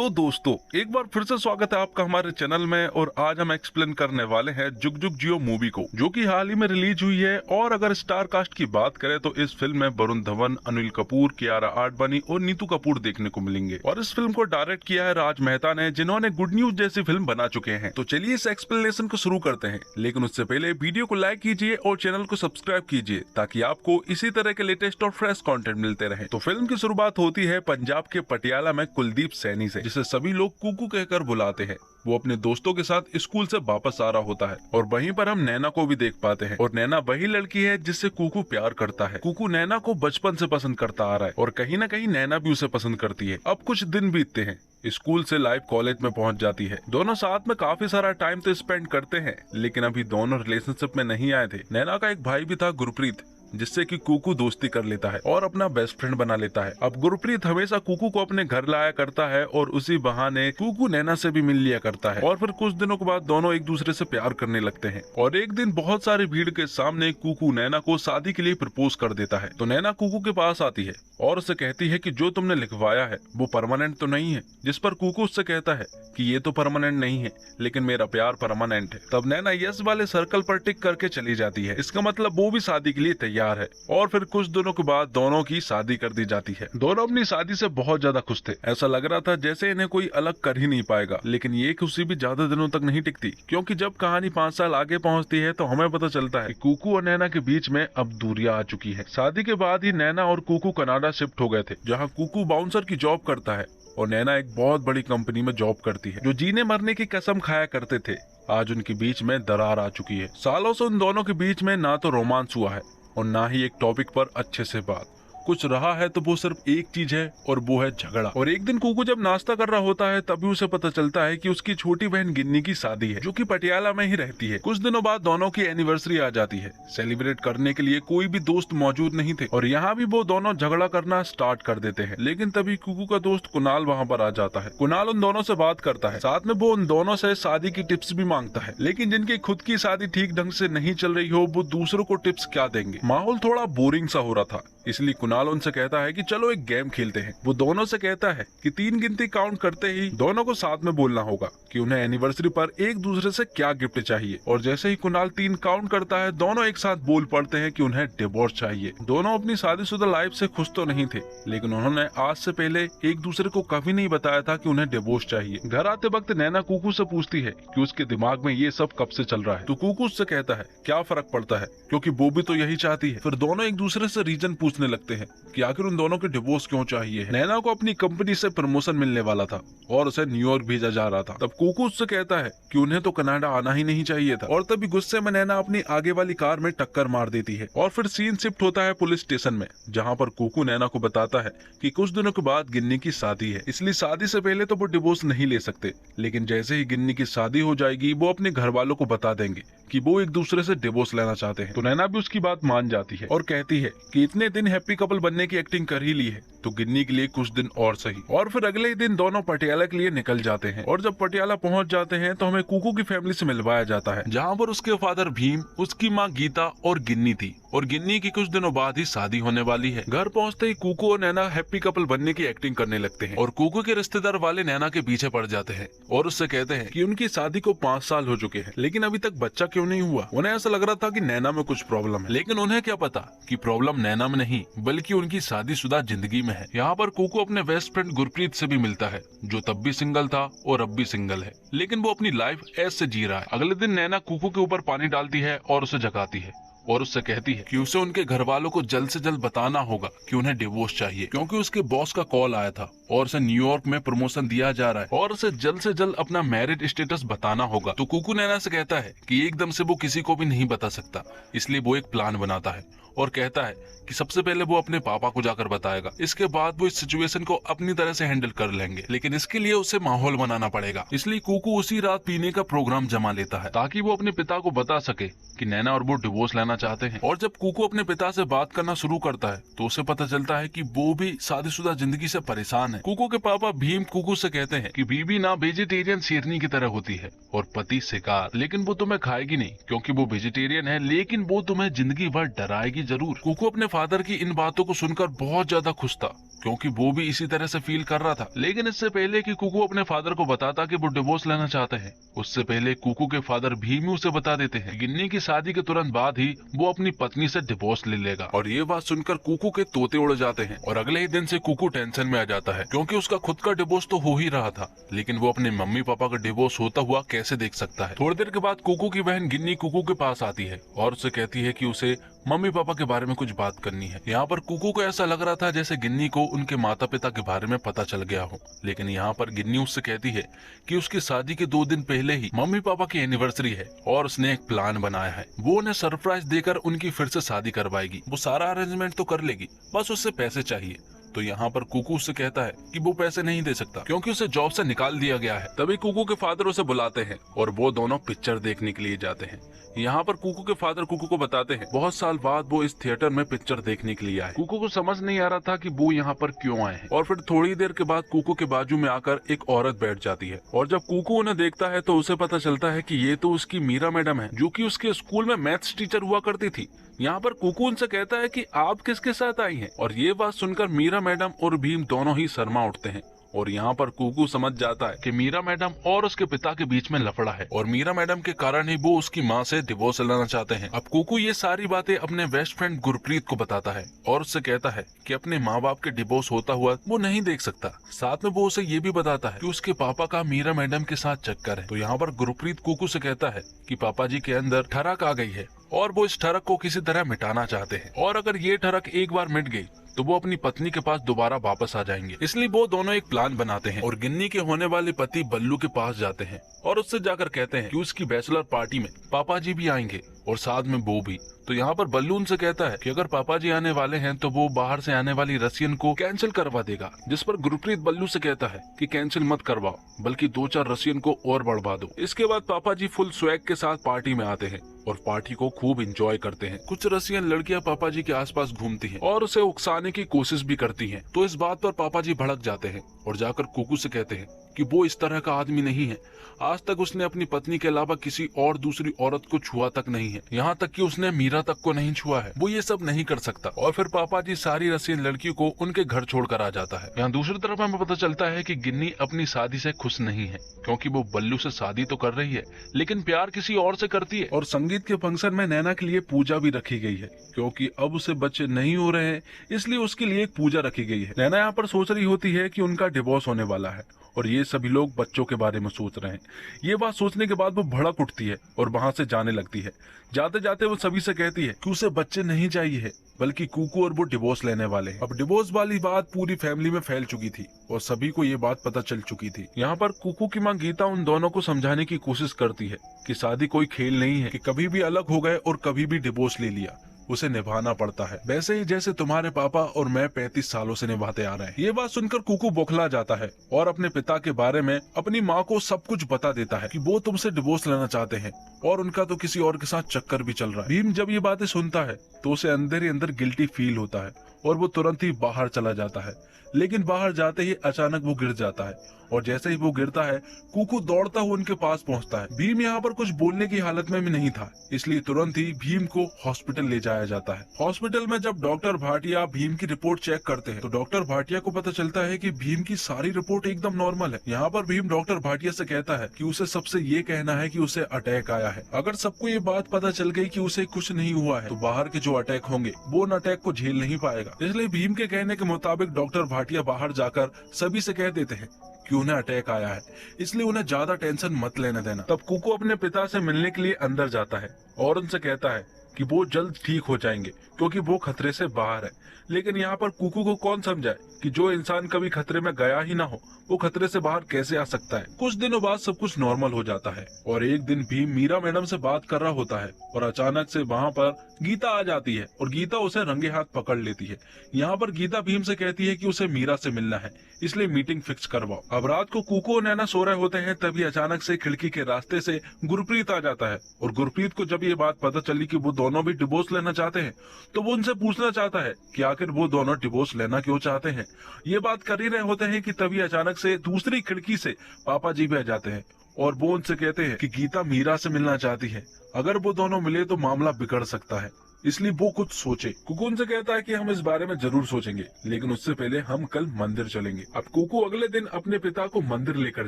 तो दोस्तों एक बार फिर से स्वागत है आपका हमारे चैनल में। और आज हम एक्सप्लेन करने वाले हैं जुग जुग जियो मूवी को, जो कि हाल ही में रिलीज हुई है। और अगर स्टार कास्ट की बात करें तो इस फिल्म में वरुण धवन, अनिल कपूर, कियारा आडवाणी और नीतू कपूर देखने को मिलेंगे। और इस फिल्म को डायरेक्ट किया है राज मेहता ने, जिन्होंने गुड न्यूज जैसी फिल्म बना चुके हैं। तो चलिए इस एक्सप्लेनेशन को शुरू करते हैं, लेकिन उससे पहले वीडियो को लाइक कीजिए और चैनल को सब्सक्राइब कीजिए ताकि आपको इसी तरह के लेटेस्ट और फ्रेश कंटेंट मिलते रहे। तो फिल्म की शुरुआत होती है पंजाब के पटियाला में कुलदीप सैनी से, जिसे सभी लोग कुकू कहकर बुलाते हैं। वो अपने दोस्तों के साथ स्कूल से वापस आ रहा होता है और वहीं पर हम नैना को भी देख पाते हैं। और नैना वही लड़की है जिससे कुकू प्यार करता है। कुकू नैना को बचपन से पसंद करता आ रहा है और कहीं न कहीं नैना भी उसे पसंद करती है। अब कुछ दिन बीतते हैं, स्कूल से लाइव कॉलेज में पहुंच जाती है। दोनों साथ में काफी सारा टाइम तो स्पेंड करते हैं, लेकिन अभी दोनों रिलेशनशिप में नहीं आए थे। नैना का एक भाई भी था, गुरप्रीत, जिससे कि कुकू दोस्ती कर लेता है और अपना बेस्ट फ्रेंड बना लेता है। अब गुरप्रीत हमेशा कुकू को अपने घर लाया करता है और उसी बहाने कुकू नैना से भी मिल लिया करता है। और फिर कुछ दिनों के बाद दोनों एक दूसरे से प्यार करने लगते हैं। और एक दिन बहुत सारी भीड़ के सामने कुकू नैना को शादी के लिए प्रपोज कर देता है। तो नैना कुकू के पास आती है और उसे कहती है कि जो तुमने लिखवाया है वो परमानेंट तो नहीं है। जिस पर कुकू उससे कहता है कि ये तो परमानेंट नहीं है, लेकिन मेरा प्यार परमानेंट है। तब नैना यस वाले सर्कल पर टिक करके चली जाती है। इसका मतलब वो भी शादी के लिए तैयार है। और फिर कुछ दिनों के बाद दोनों की शादी कर दी जाती है। दोनों अपनी शादी से बहुत ज्यादा खुश थे। ऐसा लग रहा था जैसे इन्हें कोई अलग कर ही नहीं पाएगा। लेकिन ये खुशी भी ज्यादा दिनों तक नहीं टिकती, क्योंकि जब कहानी 5 साल आगे पहुंचती है तो हमें पता चलता है कि कुकू और नैना के बीच में अब दूरियां आ चुकी है। शादी के बाद ही नैना और कुकू कनाडा शिफ्ट हो गए थे, जहाँ कुकू बाउंसर की जॉब करता है और नैना एक बहुत बड़ी कंपनी में जॉब करती है। जो जीने मरने की कसम खाया करते थे, आज उनके बीच में दरार आ चुकी है। सालों से उन दोनों के बीच में ना तो रोमांस हुआ है और ना ही एक टॉपिक पर अच्छे से बात कुछ रहा है। तो वो सिर्फ एक चीज है और वो है झगड़ा। और एक दिन कुकू जब नाश्ता कर रहा होता है तभी उसे पता चलता है कि उसकी छोटी बहन गिन्नी की शादी है, जो कि पटियाला में ही रहती है। कुछ दिनों बाद दोनों की एनिवर्सरी आ जाती है। सेलिब्रेट करने के लिए कोई भी दोस्त मौजूद नहीं थे और यहाँ भी वो दोनों झगड़ा करना स्टार्ट कर देते हैं। लेकिन तभी कुकू का दोस्त कुणाल वहाँ पर आ जाता है। कुणाल उन दोनों से बात करता है, साथ में वो उन दोनों से शादी की टिप्स भी मांगता है। लेकिन जिनकी खुद की शादी ठीक ढंग से नहीं चल रही हो, वो दूसरों को टिप्स क्या देंगे। माहौल थोड़ा बोरिंग सा हो रहा था, इसलिए कुणाल उनसे कहता है कि चलो एक गेम खेलते हैं। वो दोनों से कहता है कि 3 गिनती काउंट करते ही दोनों को साथ में बोलना होगा कि उन्हें एनिवर्सरी पर एक दूसरे से क्या गिफ्ट चाहिए। और जैसे ही कुणाल 3 काउंट करता है, दोनों एक साथ बोल पड़ते हैं कि उन्हें डिवोर्स चाहिए। दोनों अपनी शादीशुदा लाइफ से खुश तो नहीं थे, लेकिन उन्होंने आज से पहले एक दूसरे को कभी नहीं बताया था कि उन्हें डिवोर्स चाहिए। घर आते वक्त नैना कुकू से पूछती है कि उसके दिमाग में ये सब कब से चल रहा है। तो कुकू उससे कहता है क्या फर्क पड़ता है, क्योंकि वो भी तो यही चाहती है। फिर दोनों एक दूसरे से रीजन पूछने लगते हैं कि आखिर उन दोनों के डिवोर्स क्यों चाहिए। नैना को अपनी कंपनी से प्रमोशन मिलने वाला था और उसे न्यूयॉर्क भेजा जा रहा था। तब कुकू उससे कहता है कि उन्हें तो कनाडा आना ही नहीं चाहिए था। और तभी गुस्से में नैना अपनी आगे वाली कार में टक्कर मार देती है। और फिर सीन शिफ्ट होता है पुलिस स्टेशन में, जहाँ पर कुकू नैना को बताता है कि कुछ दिनों के बाद गिन्नी की शादी है, इसलिए शादी से पहले तो वो डिवोर्स नहीं ले सकते। लेकिन जैसे ही गिन्नी की शादी हो जाएगी, वो अपने घर वालों को बता देंगे कि वो एक दूसरे से डिवोर्स लेना चाहते हैं। तो नैना भी उसकी बात मान जाती है और कहती है कि इतने दिन हैप्पी कपल बनने की एक्टिंग कर ही ली है, तो गिन्नी के लिए कुछ दिन और सही। और फिर अगले ही दिन दोनों पटियाला के लिए निकल जाते हैं। और जब पटियाला पहुंच जाते हैं तो हमें कुकू की फैमिली से मिलवाया जाता है, जहां पर उसके फादर भीम, उसकी माँ गीता और गिन्नी थी। और गिन्नी की कुछ दिनों बाद ही शादी होने वाली है। घर पहुंचते ही कुकू और नैना हैप्पी कपल बनने की एक्टिंग करने लगते हैं। और कुकू के रिश्तेदार वाले नैना के पीछे पड़ जाते हैं और उससे कहते हैं कि उनकी शादी को 5 साल हो चुके हैं, लेकिन अभी तक बच्चा क्यों नहीं हुआ। उन्हें ऐसा लग रहा था कि नैना में कुछ प्रॉब्लम है, लेकिन उन्हें क्या पता कि प्रॉब्लम नैना में नहीं बल्कि उनकी शादीशुदा जिंदगी में है। यहाँ पर कुकू अपने बेस्ट फ्रेंड गुरप्रीत से भी मिलता है, जो तब भी सिंगल था और अब भी सिंगल है, लेकिन वो अपनी लाइफ ऐसे जी रहा है। अगले दिन नैना कुकू के ऊपर पानी डालती है और उसे जगाती है और उससे कहती है कि उसे उनके घर वालों को जल्द से जल्द बताना होगा कि उन्हें डिवोर्स चाहिए, क्योंकि उसके बॉस का कॉल आया था और उसे न्यूयॉर्क में प्रमोशन दिया जा रहा है और उसे जल्द से जल्द अपना मैरिड स्टेटस बताना होगा। तो कुकू नैना से कहता है कि एकदम से वो किसी को भी नहीं बता सकता, इसलिए वो एक प्लान बनाता है और कहता है कि सबसे पहले वो अपने पापा को जाकर बताएगा, इसके बाद वो इस सिचुएशन को अपनी तरह से हैंडल कर लेंगे। लेकिन इसके लिए उसे माहौल बनाना पड़ेगा, इसलिए कुकू उसी रात पीने का प्रोग्राम जमा लेता है ताकि वो अपने पिता को बता सके कि नैना और वो डिवोर्स लेना चाहते हैं। और जब कुकू अपने पिता से बात करना शुरू करता है तो उसे पता चलता है कि वो भी शादीशुदा जिंदगी से परेशान है। कुकू के पापा भीम कुकू से कहते हैं कि बीबी ना वेजिटेरियन शेरनी की तरह होती है और पति शिकार, लेकिन वो तुम्हें खाएगी नहीं क्योंकि वो वेजिटेरियन है, लेकिन वो तुम्हें जिंदगी भर डराएगी जाएगी जरूर। कुकू अपने फादर की इन बातों को सुनकर बहुत ज्यादा खुश था, क्योंकि वो भी इसी तरह से फील कर रहा था। लेकिन इससे पहले कि कुकू अपने फादर को बताता कि वो डिवोर्स लेना चाहते हैं, उससे पहले कुकू के फादर भीम उसे बता देते हैं गिन्नी की शादी के तुरंत बाद ही वो अपनी पत्नी से डिवोर्स ले लेगा। और ये बात सुनकर कुकू के तोते उड़ जाते हैं और अगले ही दिन से कुकू टेंशन में आ जाता है, क्योंकि उसका खुद का डिवोर्स तो हो ही रहा था, लेकिन वो अपने मम्मी पापा का डिवोर्स होता हुआ कैसे देख सकता है। थोड़ी देर के बाद कुकू की बहन गिन्नी कुकू के पास आती है और उससे कहती है कि उसे मम्मी पापा के बारे में कुछ बात करनी है। यहाँ पर कुकू को ऐसा लग रहा था जैसे गिन्नी को उनके माता पिता के बारे में पता चल गया हो, लेकिन यहाँ पर गिन्नी उससे कहती है कि उसकी शादी के 2 दिन पहले ही मम्मी पापा की एनिवर्सरी है और उसने एक प्लान बनाया है। वो उन्हें सरप्राइज देकर उनकी फिर से शादी करवाएगी। वो सारा अरेंजमेंट तो कर लेगी, बस उससे पैसे चाहिए। तो यहाँ पर कुकू उससे कहता है कि वो पैसे नहीं दे सकता, क्योंकि उसे जॉब से निकाल दिया गया है। तभी कुकू के फादर उसे बुलाते हैं और वो दोनों पिक्चर देखने के लिए जाते हैं। यहाँ पर कुकू के फादर कुकू को बताते हैं बहुत साल बाद वो इस थिएटर में पिक्चर देखने के लिए आए। कुकू को समझ नहीं आ रहा था कि वो यहाँ पर क्यों आए हैं। और फिर थोड़ी देर के बाद कुकू के बाजू में आकर एक औरत बैठ जाती है और जब कुकू उन्हें देखता है तो उसे पता चलता है कि ये तो उसकी मीरा मैडम है, जो कि उसके स्कूल में मैथ्स टीचर हुआ करती थी। यहाँ पर कुकू उनसे कहता है कि आप किसके साथ आई हैं? और ये बात सुनकर मीरा मैडम और भीम दोनों ही शर्मा उठते हैं। और यहाँ पर कुकू समझ जाता है कि मीरा मैडम और उसके पिता के बीच में लफड़ा है और मीरा मैडम के कारण ही वो उसकी माँ से डिवोर्स लेना चाहते हैं। अब कुकू ये सारी बातें अपने बेस्ट फ्रेंड गुरप्रीत को बताता है और उससे कहता है कि अपने माँ बाप के डिवोर्स होता हुआ वो नहीं देख सकता। साथ में वो उसे ये भी बताता है कि उसके पापा का मीरा मैडम के साथ चक्कर है। तो यहाँ पर गुरप्रीत कुकू से कहता है कि पापा जी के अंदर ठरक आ गई है और वो इस ठरक को किसी तरह मिटाना चाहते हैं, और अगर ये ठरक एक बार मिट गई तो वो अपनी पत्नी के पास दोबारा वापस आ जाएंगे। इसलिए वो दोनों एक प्लान बनाते हैं और गिन्नी के होने वाले पति बल्लू के पास जाते हैं और उससे जाकर कहते हैं कि उसकी बैचलर पार्टी में पापा जी भी आएंगे और साथ में वो भी। तो यहाँ पर बल्लू उनसे कहता है कि अगर पापा जी आने वाले हैं तो वो बाहर से आने वाली रसियन को कैंसिल करवा देगा, जिस पर गुरप्रीत बल्लू से कहता है कि कैंसिल मत करवाओ, बल्कि 2-4 रसियन को और बढ़वा दो। इसके बाद पापा जी फुल स्वैग के साथ पार्टी में आते हैं और पार्टी को खूब एंजॉय करते हैं। कुछ रसियन लड़कियां पापा जी के आसपास घूमती हैं और उसे उकसाने की कोशिश भी करती हैं। तो इस बात पर पापा जी भड़क जाते हैं और जाकर कुकू से कहते हैं कि वो इस तरह का आदमी नहीं है। आज तक उसने अपनी पत्नी के अलावा किसी और दूसरी औरत को छुआ तक नहीं है, यहाँ तक कि उसने मीरा तक को नहीं छुआ है। वो ये सब नहीं कर सकता। और फिर पापा जी सारी रसियन लड़कियों को उनके घर छोड़कर आ जाता है। यहाँ दूसरी तरफ हमें पता चलता है कि गिन्नी अपनी शादी से खुश नहीं है, क्योंकि वो बल्लू से शादी तो कर रही है लेकिन प्यार किसी और से करती है। और संगीत के फंक्शन में नैना के लिए पूजा भी रखी गई है, क्योंकि अब उसे बच्चे नहीं हो रहे हैं, इसलिए उसके लिए एक पूजा रखी गई है। नैना यहाँ पर सोच रही होती है कि उनका डिवोर्स होने वाला है और ये सभी लोग बच्चों के बारे में सोच रहे हैं। ये बात सोचने के बाद वो भड़क उठती है और वहां से जाने लगती है। जाते जाते वो सभी से कहती है कि उसे बच्चे नहीं चाहिए है, बल्कि कुकू और वो डिवोर्स लेने वाले हैं। अब डिवोर्स वाली बात पूरी फैमिली में फैल चुकी थी और सभी को ये बात पता चल चुकी थी। यहाँ पर कुकू की माँ गीता उन दोनों को समझाने की कोशिश करती है कि शादी कोई खेल नहीं है कि कभी भी अलग हो गए और कभी भी डिवोर्स ले लिया, उसे निभाना पड़ता है, वैसे ही जैसे तुम्हारे पापा और मैं 35 सालों से निभाते आ रहे हैं। ये बात सुनकर कुकू बौखला जाता है और अपने पिता के बारे में अपनी माँ को सब कुछ बता देता है कि वो तुमसे डिवोर्स लेना चाहते हैं और उनका तो किसी और के साथ चक्कर भी चल रहा है। भीम जब ये बातें सुनता है तो उसे अंदर ही अंदर गिल्टी फील होता है और वो तुरंत ही बाहर चला जाता है। लेकिन बाहर जाते ही अचानक वो गिर जाता है और जैसे ही वो गिरता है कुकू दौड़ता हुआ उनके पास पहुंचता है। भीम यहाँ पर कुछ बोलने की हालत में भी नहीं था, इसलिए तुरंत ही भीम को हॉस्पिटल ले जाया जाता है। हॉस्पिटल में जब डॉक्टर भाटिया भीम की रिपोर्ट चेक करते हैं तो डॉक्टर भाटिया को पता चलता है कि भीम की सारी रिपोर्ट एकदम नॉर्मल है। यहाँ पर भीम डॉक्टर भाटिया से कहता है कि उसे सबसे ये कहना है कि उसे अटैक आया है। अगर सबको ये बात पता चल गई कि उसे कुछ नहीं हुआ है तो बाहर के जो अटैक होंगे वो उन अटैक को झेल नहीं पाएगा। इसलिए भीम के कहने के मुताबिक डॉक्टर भाटिया बाहर जाकर सभी से कह देते हैं कि उन्हें अटैक आया है, इसलिए उन्हें ज्यादा टेंशन मत लेने देना। तब कुकू अपने पिता से मिलने के लिए अंदर जाता है और उनसे कहता है कि वो जल्द ठीक हो जाएंगे क्योंकि वो खतरे से बाहर है। लेकिन यहाँ पर कुकू को कौन समझाए कि जो इंसान कभी खतरे में गया ही ना हो वो खतरे से बाहर कैसे आ सकता है। कुछ दिनों बाद सब कुछ नॉर्मल हो जाता है और एक दिन भीम मीरा मैडम से बात कर रहा होता है और अचानक से वहाँ पर गीता आ जाती है और गीता उसे रंगे हाथ पकड़ लेती है। यहाँ पर गीता भीम से कहती है कि उसे मीरा से मिलना है, इसलिए मीटिंग फिक्स करवाओ। अब रात को कुकू और नैना सो रहे होते हैं, तभी अचानक से खिड़की के रास्ते से गुरप्रीत आ जाता है और गुरप्रीत को जब ये बात पता चली कि वो दोनों भी डिवोर्स लेना चाहते हैं तो वो उनसे पूछना चाहता है कि आखिर वो दोनों डिवोर्स लेना क्यों चाहते हैं। ये बात कर ही रहे होते हैं कि तभी अचानक से दूसरी खिड़की से पापा जी भी आ जाते हैं और वो उनसे कहते हैं कि गीता मीरा से मिलना चाहती है, अगर वो दोनों मिले तो मामला बिगड़ सकता है। इसलिए वो कुछ सोचे। कुकू उनसे कहता है कि हम इस बारे में जरूर सोचेंगे, लेकिन उससे पहले हम कल मंदिर चलेंगे। अब कुकू अगले दिन अपने पिता को मंदिर लेकर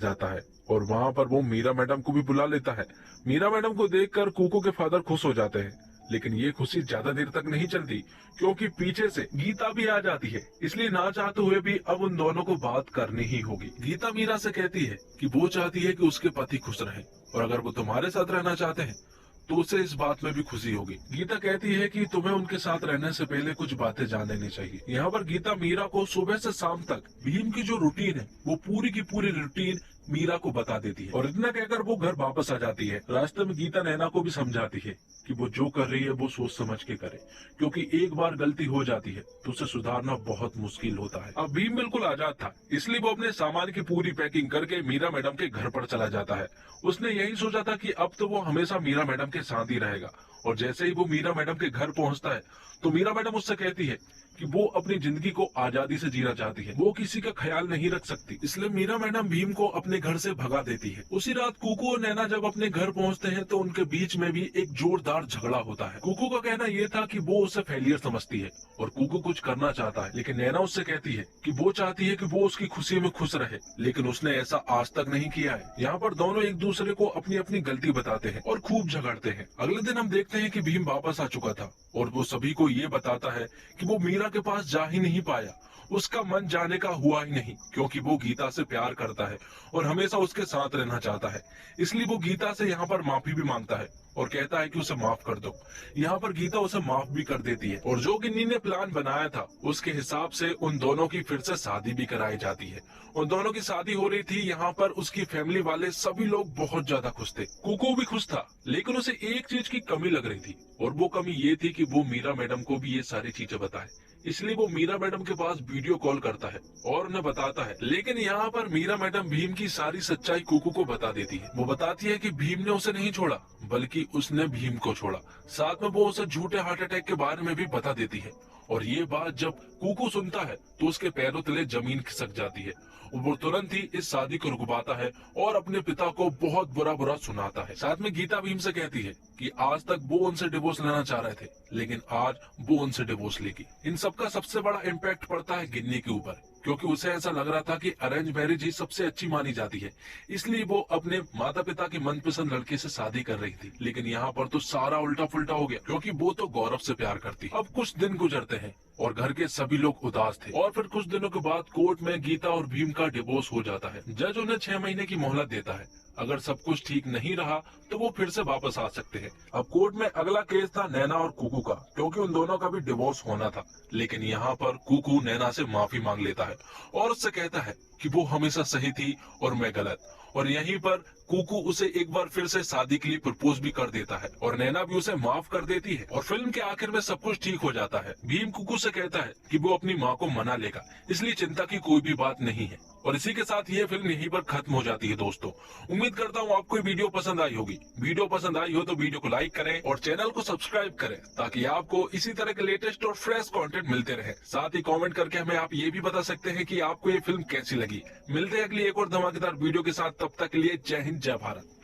जाता है और वहाँ पर वो मीरा मैडम को भी बुला लेता है। मीरा मैडम को देखकर कुकू के फादर खुश हो जाते हैं, लेकिन ये खुशी ज्यादा देर तक नहीं चलती, क्योंकि पीछे से गीता भी आ जाती है। इसलिए ना चाहते हुए भी अब उन दोनों को बात करनी ही होगी। गीता मीरा से कहती है कि वो चाहती है कि उसके पति खुश रहे, और अगर वो तुम्हारे साथ रहना चाहते हैं तो उसे इस बात में भी खुशी होगी। गीता कहती है कि तुम्हें उनके साथ रहने से पहले कुछ बातें जान लेनी चाहिए। यहाँ पर गीता मीरा को सुबह से शाम तक भीम की जो रूटीन है वो पूरी की पूरी रूटीन मीरा को बता देती है, और इतना कहकर वो घर वापस आ जाती है। रास्ते में गीता नैना को भी समझाती है कि वो जो कर रही है वो सोच समझ के करे, क्योंकि एक बार गलती हो जाती है तो उसे सुधारना बहुत मुश्किल होता है। अब भीम बिल्कुल आजाद था, इसलिए वो अपने सामान की पूरी पैकिंग करके मीरा मैडम के घर पर चला जाता है। उसने यही सोचा था कि अब तो वो हमेशा मीरा मैडम के साथ ही रहेगा, और जैसे ही वो मीरा मैडम के घर पहुंचता है तो मीरा मैडम उससे कहती है कि वो अपनी जिंदगी को आजादी से जीना चाहती है, वो किसी का ख्याल नहीं रख सकती। इसलिए मीरा मैडम भीम को अपने घर से भगा देती है। उसी रात कुकू और नैना जब अपने घर पहुंचते हैं तो उनके बीच में भी एक जोरदार झगड़ा होता है। कुकू का कहना ये था कि वो उसे फेलियर समझती है और कुकू कुछ करना चाहता है, लेकिन नैना उससे कहती है कि वो चाहती है कि वो उसकी खुशी में खुश रहे, लेकिन उसने ऐसा आज तक नहीं किया है। यहाँ पर दोनों एक दूसरे को अपनी अपनी गलती बताते हैं और खूब झगड़ते हैं। अगले दिन हम देखते हैं कि भीम वापस आ चुका था और वो सभी को ये बताता है कि वो मीरा के पास जा ही नहीं पाया, उसका मन जाने का हुआ ही नहीं, क्योंकि वो गीता से प्यार करता है और हमेशा उसके साथ रहना चाहता है। इसलिए वो गीता से यहाँ पर माफी भी मांगता है और कहता है कि उसे माफ कर दो। यहाँ पर गीता उसे माफ भी कर देती है, और जो गिन्नी ने प्लान बनाया था उसके हिसाब से उन दोनों की फिर से शादी भी कराई जाती है। उन दोनों की शादी हो रही थी। यहाँ पर उसकी फैमिली वाले सभी लोग बहुत ज्यादा खुश थे। कुकू भी खुश था, लेकिन उसे एक चीज की कमी लग रही थी, और वो कमी ये थी कि वो मीरा मैडम को भी ये सारी चीजें बताए। इसलिए वो मीरा मैडम के पास वीडियो कॉल करता है और उन्हें बताता है। लेकिन यहाँ पर मीरा मैडम भीम की सारी सच्चाई कुकू को बता देती है। वो बताती है कि भीम ने उसे नहीं छोड़ा, बल्कि उसने भीम को छोड़ा। साथ में वो उसे झूठे हार्ट अटैक के बारे में भी बता देती है, और ये बात जब कुकू सुनता है तो उसके पैरों तले जमीन खिसक जाती है। वो तुरंत ही इस शादी को रुकवाता है और अपने पिता को बहुत बुरा बुरा सुनाता है। साथ में गीता भीम से कहती है कि आज तक वो उनसे डिवोर्स लेना चाह रहे थे, लेकिन आज वो उनसे डिवोर्स लेगी। इन सबका सबसे बड़ा इम्पैक्ट पड़ता है गिन्नी के ऊपर, क्योंकि उसे ऐसा लग रहा था कि अरेंज मैरिज ही सबसे अच्छी मानी जाती है, इसलिए वो अपने माता पिता के मनपसंद लड़के से शादी कर रही थी। लेकिन यहाँ पर तो सारा उल्टा फुल्टा हो गया, क्योंकि वो तो गौरव से प्यार करती। अब कुछ दिन गुजरते हैं और घर के सभी लोग उदास थे, और फिर कुछ दिनों के बाद कोर्ट में गीता और भीम का डिवोर्स हो जाता है। जज उन्हें 6 महीने की मोहलत देता है। अगर सब कुछ ठीक नहीं रहा तो वो फिर से वापस आ सकते हैं। अब कोर्ट में अगला केस था नैना और कुकू का, क्योंकि उन दोनों का भी डिवोर्स होना था। लेकिन यहाँ पर कुकू नैना से माफी मांग लेता है और उससे कहता है कि वो हमेशा सही थी और मैं गलत। और यहीं पर कुकू उसे एक बार फिर से शादी के लिए प्रपोज भी कर देता है, और नैना भी उसे माफ कर देती है, और फिल्म के आखिर में सब कुछ ठीक हो जाता है। भीम कुकू से कहता है कि वो अपनी माँ को मना लेगा, इसलिए चिंता की कोई भी बात नहीं है। और इसी के साथ ये फिल्म यहीं पर खत्म हो जाती है। दोस्तों, उम्मीद करता हूँ आपको ये वीडियो पसंद आई होगी। वीडियो पसंद आई हो तो वीडियो को लाइक करें और चैनल को सब्सक्राइब करें, ताकि आपको इसी तरह के लेटेस्ट और फ्रेश कंटेंट मिलते रहे। साथ ही कमेंट करके हमें आप ये भी बता सकते हैं कि आपको ये फिल्म कैसी लगी। मिलते हैं अगली एक और धमाकेदार वीडियो के साथ, तब तक के लिए जय हिंद जय भारत।